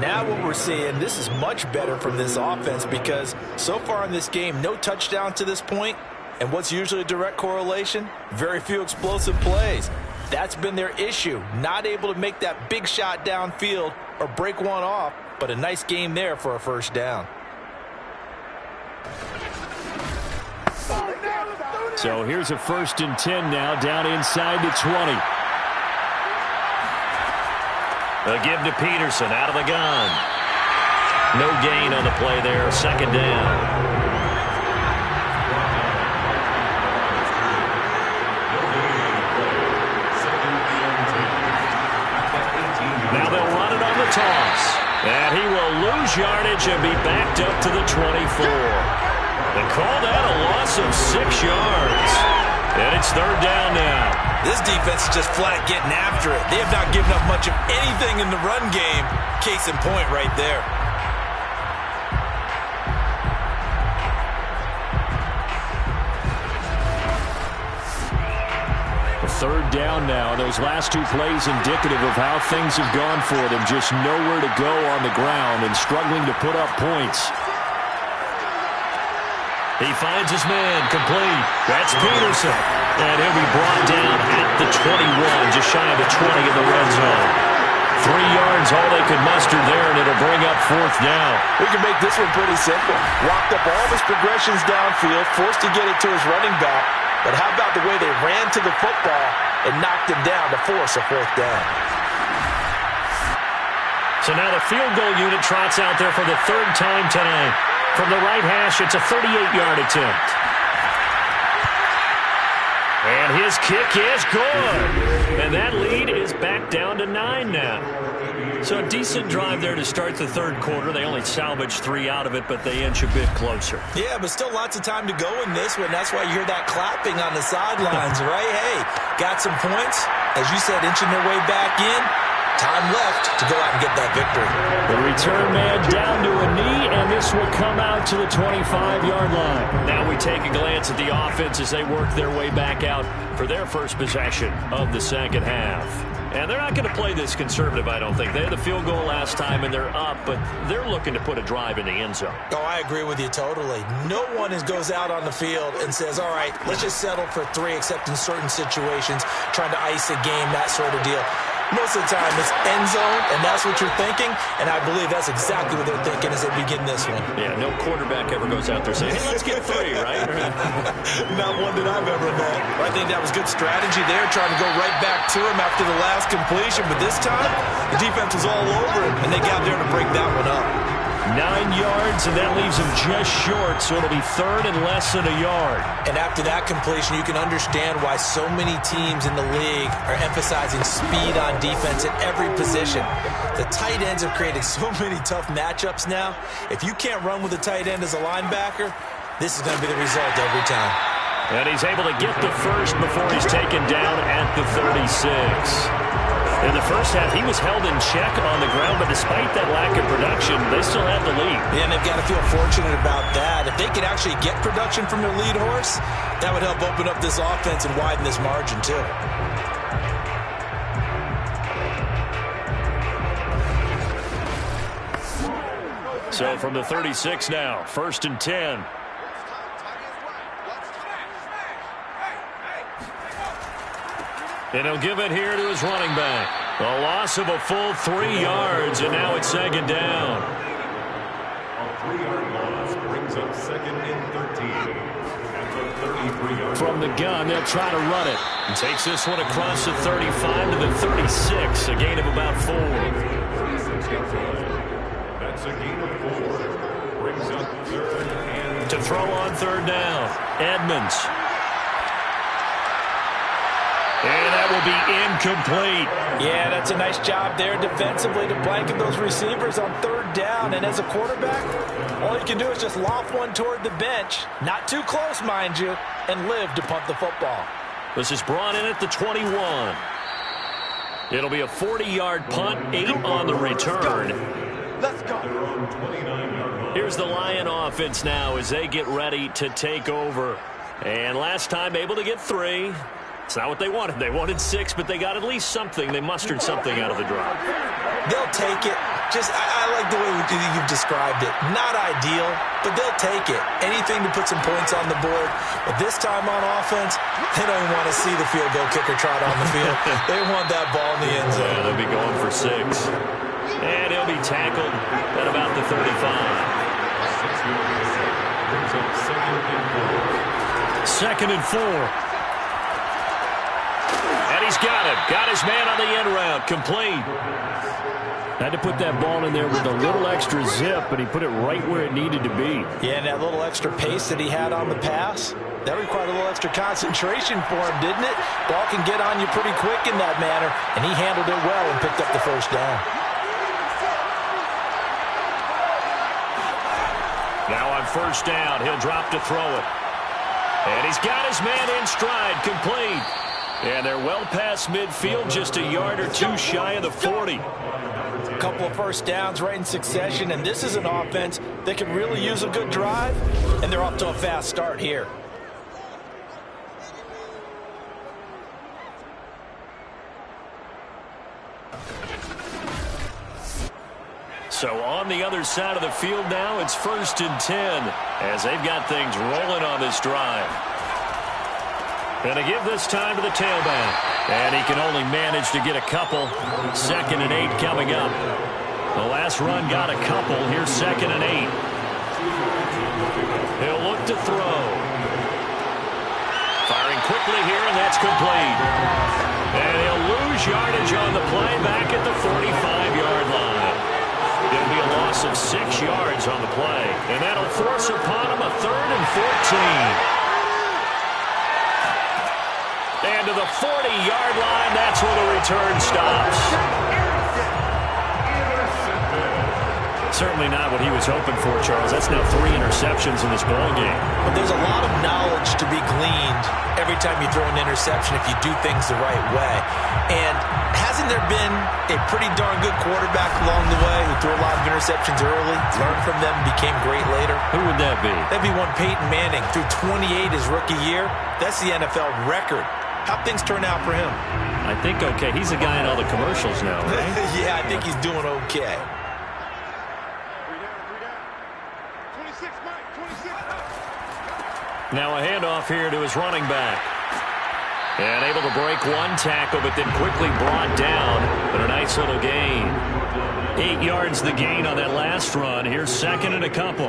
Now what we're seeing, this is much better from this offense because so far in this game, no touchdown to this point. And what's usually a direct correlation? Very few explosive plays. That's been their issue. Not able to make that big shot downfield or break one off, but a nice game there for a first down. So here's a 1st and 10 now, down inside the 20. They'll give to Peterson out of the gun. No gain on the play there. Second down. Now they'll run it on the toss. And he will lose yardage and be backed up to the 24. They call that a loss of 6 yards. And it's third down now. This defense is just flat getting after it. They have not given up much of anything in the run game. Case in point right there. Third down now. Those last two plays indicative of how things have gone for them. Just nowhere to go on the ground and struggling to put up points. He finds his man, complete. That's Peterson. And he'll be brought down at the 21, just shy of the 20 in the red zone. 3 yards, all they could muster there, and it'll bring up fourth down. We can make this one pretty simple. Walked up all of his progressions downfield, forced to get it to his running back. But how about the way they ran to the football and knocked him down to force a fourth down? So now the field goal unit trots out there for the third time tonight. From the right hash, it's a 38-yard attempt. And his kick is good. And that lead is back down to 9 now. So a decent drive there to start the third quarter. They only salvaged 3 out of it, but they inch a bit closer. Yeah, but still lots of time to go in this one. That's why you hear that clapping on the sidelines, right? Hey, got some points. As you said, inching their way back in. Time left to go out and get that victory. The return man down to a knee, and this will come out to the 25-yard line. Now we take a glance at the offense as they work their way back out for their first possession of the second half. And they're not going to play this conservative, I don't think. They had the field goal last time, and they're up, but they're looking to put a drive in the end zone. Oh, I agree with you totally. No one goes out on the field and says, all right, let's just settle for 3, except in certain situations, trying to ice a game, that sort of deal. Most of the time, it's end zone, and that's what you're thinking, and I believe that's exactly what they're thinking as they begin this one. Yeah, no quarterback ever goes out there saying, hey, let's get 3, right? Not one that I've ever met. I think that was good strategy there, trying to go right back to him after the last completion, but this time, the defense was all over him, and they got there to break that one up. 9 yards, and that leaves him just short, so it'll be third and less than a yard. And after that completion, you can understand why so many teams in the league are emphasizing speed on defense at every position. The tight ends have created so many tough matchups now. If you can't run with a tight end as a linebacker, this is going to be the result every time. And he's able to get the first before he's taken down at the 36. In the first half, he was held in check on the ground, but despite that lack of production, they still had the lead. Yeah, and they've got to feel fortunate about that. If they could actually get production from their lead horse, that would help open up this offense and widen this margin, too. So from the 36 now, 1st and 10. And he'll give it here to his running back. A loss of a full 3 yards, and now it's 2nd down. A 3-yard loss brings up 2nd and 13. At the 33-yard. From the gun, they'll try to run it. And takes this one across the 35 to the 36, a gain of about 4. That's a gain of 4. Brings up 3rd and... To throw on 3rd down, Edmonds. And that will be incomplete. Yeah, that's a nice job there defensively to blanket those receivers on 3rd down. And as a quarterback, all you can do is just loft one toward the bench. Not too close, mind you, and live to punt the football. This is brought in at the 21. It'll be a 40-yard punt, 8 on the return. Let's go. Here's the Lion offense now as they get ready to take over. And last time able to get 3. It's not what they wanted. They wanted 6, but they got at least something. They mustered something out of the drive. They'll take it. I like the way you've described it. Not ideal, but they'll take it. Anything to put some points on the board. But this time on offense, they don't even want to see the field goal kicker trot on the field. They want that ball in the end zone. Yeah, they'll be going for 6. And he'll be tackled at about the 35. 2nd and 4. And he's got him. Got his man on the end route. Complete. Had to put that ball in there with a little extra zip, but he put it right where it needed to be. Yeah, and that little extra pace that he had on the pass, that required a little extra concentration for him, didn't it? Ball can get on you pretty quick in that manner, and he handled it well and picked up the 1st down. Now on 1st down, he'll drop to throw it. And he's got his man in stride, complete. And they're well past midfield, just a yard or 2 shy of the 40. A couple of 1st downs right in succession, and this is an offense that can really use a good drive, and they're off to a fast start here. So on the other side of the field now, it's 1st and 10 as they've got things rolling on this drive. And they give this time to the tailback. And he can only manage to get a couple. 2nd and 8 coming up. The last run got a couple. Here's 2nd and 8. He'll look to throw. Firing quickly here, and that's complete. And he'll lose yardage on the play back at the 45-yard line. It'll be a loss of 6 yards on the play. And that'll force upon him a 3rd and 14. And to the 40-yard line, that's where the return stops. Certainly not what he was hoping for, Charles. That's now 3 interceptions in this ball game. But there's a lot of knowledge to be gleaned every time you throw an interception if you do things the right way. And hasn't there been a pretty darn good quarterback along the way who threw a lot of interceptions early, learned from them, and became great later? Who would that be? That'd be one Peyton Manning. Threw 28 his rookie year. That's the NFL record. How'd things turn out for him? I think okay. He's a guy in all the commercials now, right? Yeah, I think he's doing okay. 26, Mike, 26. Now a handoff here to his running back. And able to break one tackle, but then quickly brought down. But a nice little gain. 8 yards the gain on that last run. Here's 2nd and a couple.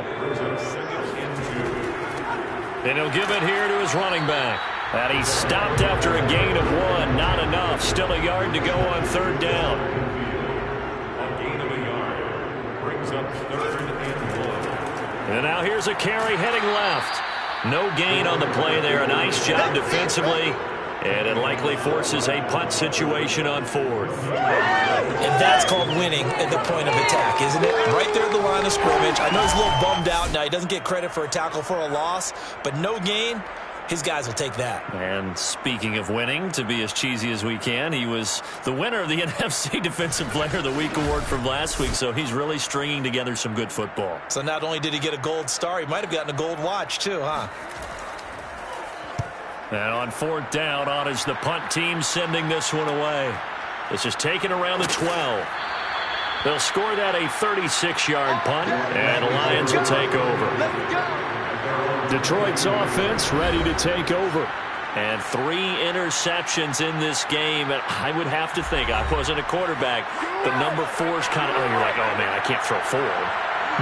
And he'll give it here to his running back. And he stopped after a gain of 1. Not enough. Still a yard to go on 3rd down. A gain of a yard brings up 3rd and 1. And now here's a carry heading left. No gain on the play there. A nice job defensively. And it likely forces a punt situation on 4th. And that's called winning at the point of attack, isn't it? Right there at the line of scrimmage. I know he's a little bummed out now. He doesn't get credit for a tackle for a loss. But no gain, his guys will take that. And speaking of winning, to be as cheesy as we can, he was the winner of the NFC Defensive Player of the Week award from last week, so he's really stringing together some good football. So not only did he get a gold star, he might have gotten a gold watch too, huh? And on fourth down, on is the punt team sending this one away. This is taken around the 12. They'll score that a 36-yard punt, and the Lions will take over. Detroit's offense ready to take over. And 3 interceptions in this game. And I would have to think, I wasn't a quarterback, but number 4 is kind of, you're like, oh, man, I can't throw 4.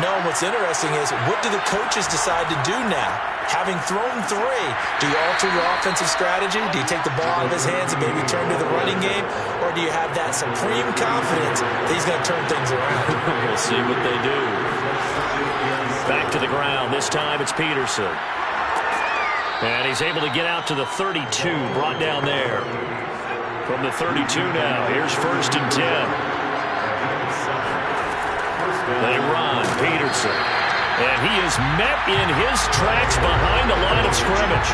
No, what's interesting is, what do the coaches decide to do now? Having thrown 3, do you alter your offensive strategy? Do you take the ball out of his hands and maybe turn to the running game? Or do you have that supreme confidence that he's going to turn things around? We'll see what they do. Back to the ground. This time it's Peterson. And he's able to get out to the 32, brought down there. From the 32 now, here's 1st and 10. They run, Peterson. And he is met in his tracks behind the line of scrimmage.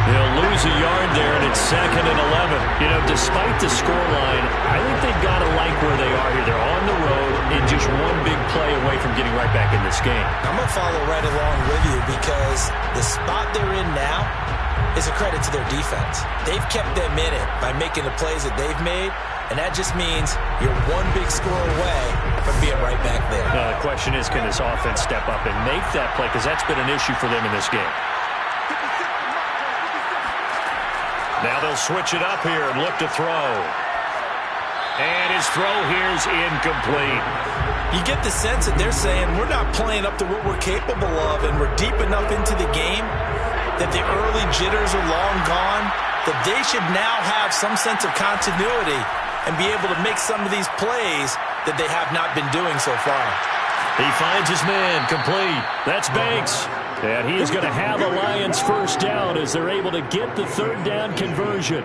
They'll lose a yard there, and it's 2nd and 11. You know, despite the scoreline, I think they've got to like where they are here. They're on the road and just one big play away from getting right back in this game. I'm going to follow right along with you because the spot they're in now is a credit to their defense. They've kept them in it by making the plays that they've made, and that just means you're one big score away from being right back there. Now, the question is, can this offense step up and make that play? Because that's been an issue for them in this game. Now they'll switch it up here and look to throw. And his throw here is incomplete. You get the sense that they're saying we're not playing up to what we're capable of, and we're deep enough into the game that the early jitters are long gone, that they should now have some sense of continuity and be able to make some of these plays that they have not been doing so far. He finds his man, complete. That's Banks. And he is going to have a Lions first down as they're able to get the 3rd down conversion.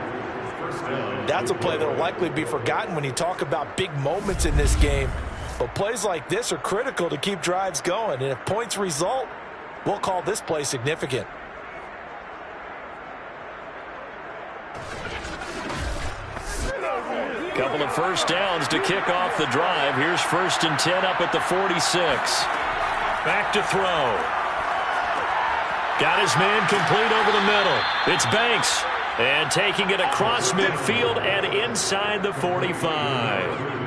That's a play that will likely be forgotten when you talk about big moments in this game. But plays like this are critical to keep drives going. And if points result, we'll call this play significant. Couple of first downs to kick off the drive. Here's 1st and 10 up at the 46. Back to throw. Got his man complete over the middle. It's Banks. And taking it across midfield and inside the 45.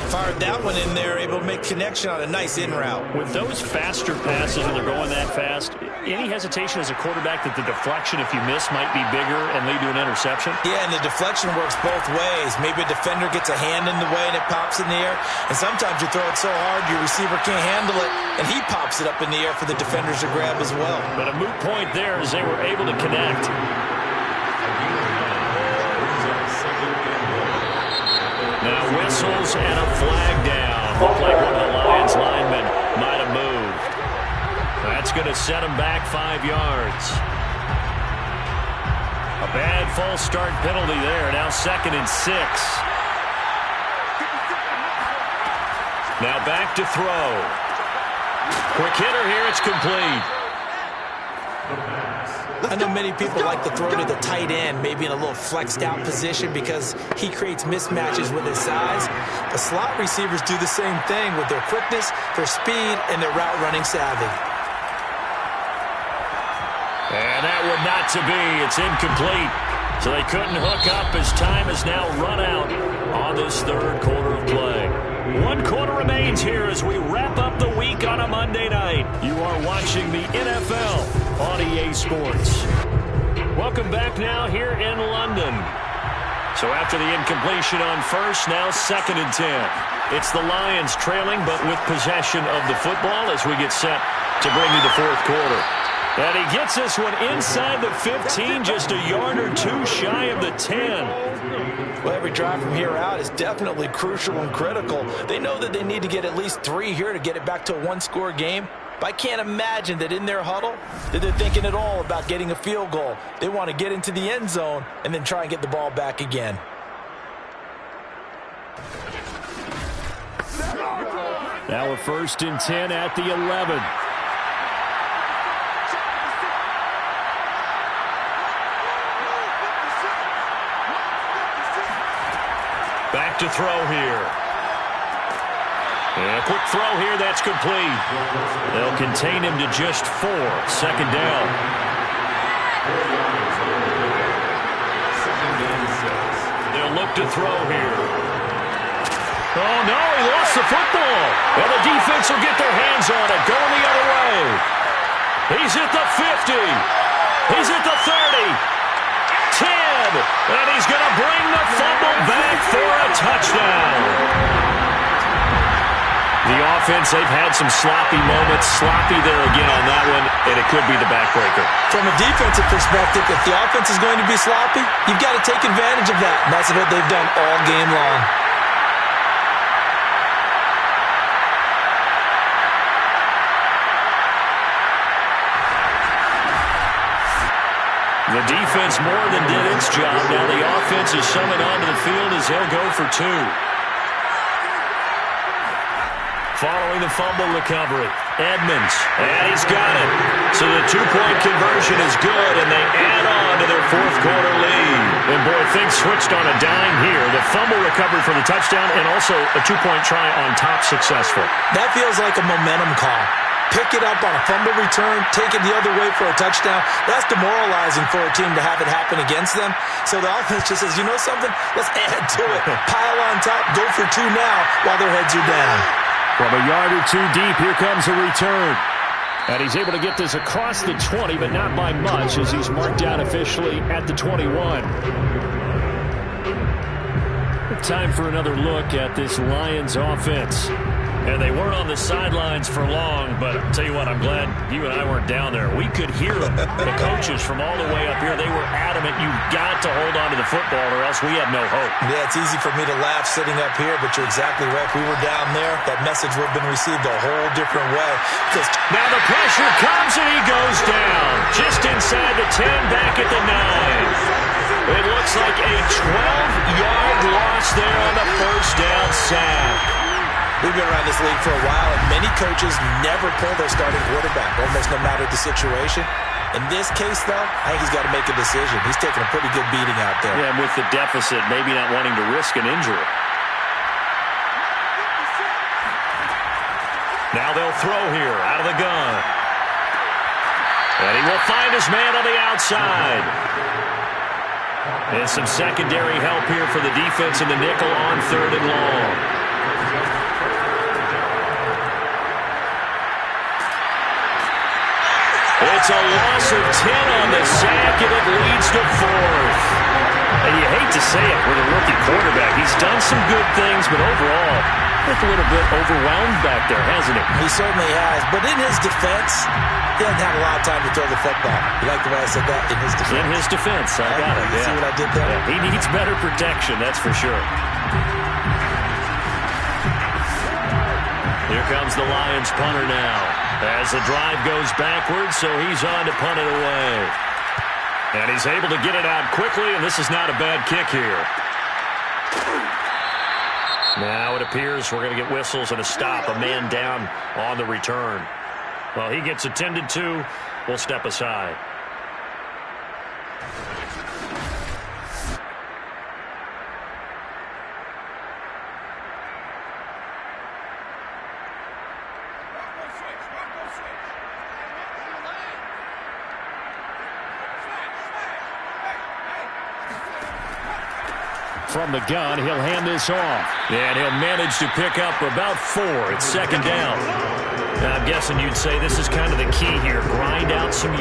Fired that one in there, able to make connection on a nice in route. With those faster passes when they're going that fast, any hesitation as a quarterback that the deflection, if you miss, might be bigger and lead to an interception? Yeah, and the deflection works both ways. Maybe a defender gets a hand in the way and it pops in the air. And sometimes you throw it so hard your receiver can't handle it, and he pops it up in the air for the defenders to grab as well. But a moot point there as they were able to connect. Now whistles and a flag down. Looked like one of the Lions linemen might have moved. That's going to set him back 5 yards. A bad false start penalty there. Now 2nd and 6. Now back to throw. Quick hitter here. It's complete. I know many people like to throw to the tight end, maybe in a little flexed out position because he creates mismatches with his size. The slot receivers do the same thing with their quickness, their speed, and their route running savvy. And that one not to be. It's incomplete. So they couldn't hook up as time has now run out on this 3rd quarter of play. 1 quarter remains here as we wrap up the week on a Monday night. You are watching the NFL on EA Sports. Welcome back now here in London. So after the incompletion on 1st, now 2nd and 10. It's the Lions trailing, but with possession of the football as we get set to bring you the 4th quarter. And he gets this one inside the 15, just a yard or 2 shy of the 10. Well, every drive from here out is definitely crucial and critical. They know that they need to get at least 3 here to get it back to a 1-score game. But I can't imagine that in their huddle that they're thinking at all about getting a field goal. They want to get into the end zone and then try and get the ball back again. Now a 1st and 10 at the 11. Back to throw here. And a quick throw here, that's complete. They'll contain him to just 4. Second down. They'll look to throw here. Oh, no, he lost the football. And the defense will get their hands on it, going the other way. He's at the 50. He's at the 30. 10. And he's going to bring the fumble back for a touchdown. The offense, they've had some sloppy moments. Sloppy there again on that one, and it could be the backbreaker. From a defensive perspective, if the offense is going to be sloppy, you've got to take advantage of that. And that's what they've done all game long. The defense more than did its job. Now the offense is summoned onto the field as they'll go for 2. Following the fumble recovery, Edmonds, and he's got it. So the 2-point conversion is good, and they add on to their fourth-quarter lead. And, boy, things switched on a dime here. The fumble recovery for the touchdown, and also a 2-point try on top successful. That feels like a momentum call. Pick it up on a fumble return, take it the other way for a touchdown. That's demoralizing for a team to have it happen against them. So the offense just says, you know something? Let's add to it. Pile on top, go for 2 now while their heads are down. From a yard or 2 deep, here comes a return. And he's able to get this across the 20, but not by much, as he's marked down officially at the 21. Time for another look at this Lions offense. And they weren't on the sidelines for long, but I'll tell you what, I'm glad you and I weren't down there. We could hear them. The coaches from all the way up here, they were adamant, you've got to hold on to the football or else we have no hope. Yeah, it's easy for me to laugh sitting up here, but you're exactly right. If we were down there, that message would have been received a whole different way. Now the pressure comes and he goes down. Just inside the 10, back at the 9. It looks like a 12-yard loss there on the first down sack. We've been around this league for a while, and many coaches never pull their starting quarterback, almost no matter the situation. In this case, though, I think he's got to make a decision. He's taking a pretty good beating out there. Yeah, with the deficit, maybe not wanting to risk an injury. Now they'll throw here out of the gun. And he will find his man on the outside. And some secondary help here for the defense in the nickel on 3rd and long. It's a loss of 10 on the sack, and it leads to 4th. And you hate to say it with a rookie quarterback. He's done some good things, but overall, looked a little bit overwhelmed back there, hasn't he? He certainly has. But in his defense, he hasn't had a lot of time to throw the football. You like the way I said that? In his defense. In his defense. I got it. You see what I did there? Yeah, he needs better protection, that's for sure. Here comes the Lions punter now. As the drive goes backwards, so he's on to punt it away. And he's able to get it out quickly, and this is not a bad kick here. Now it appears we're going to get whistles and a stop. A man down on the return. Well, he gets attended to. We'll step aside. From the gun, he'll hand this off. And he'll manage to pick up about 4. It's 2nd down. Now, I'm guessing you'd say this is kind of the key here. Grind out some yards.